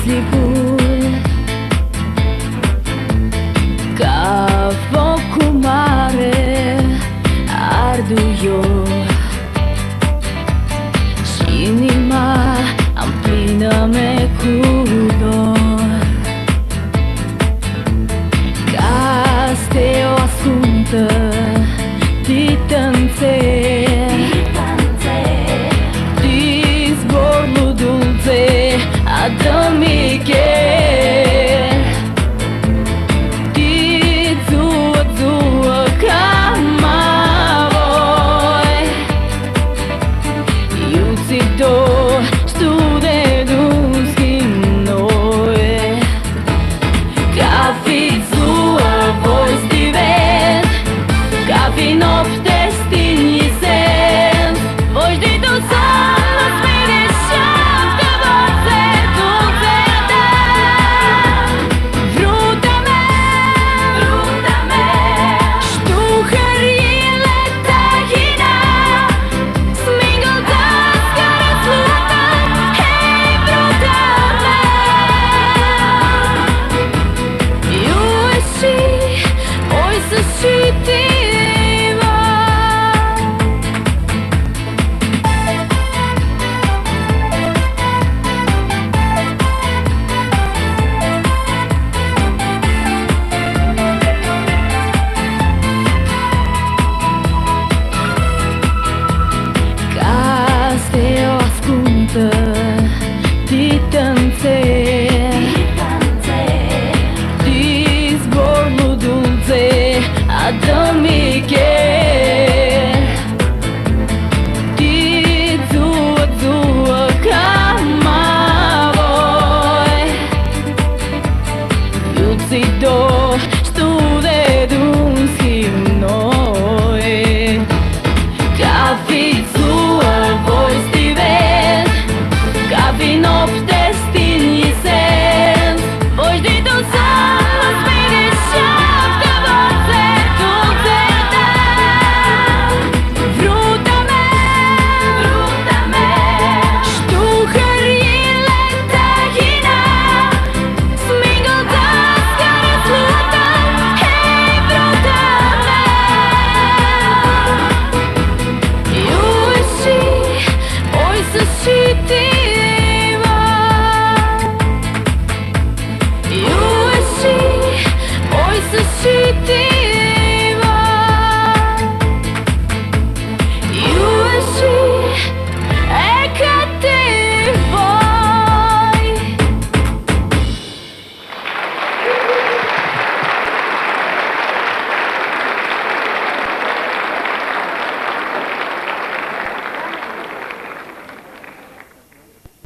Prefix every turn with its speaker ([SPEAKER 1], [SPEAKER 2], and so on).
[SPEAKER 1] Lipul ca focul mare ardu eu și inima am plină-me cu dor, ca steo ascuntă distanțe di sborno dulce ad amiche di tua cama voi io ti do stude noi ca fi tua voice divent ca fi noapte stingi sen voci di tu sono spirits șapte voce dulce ta vruta me ștuhările tahina smingă dascara sluta hei vruta me io e și oi să șiti distanțe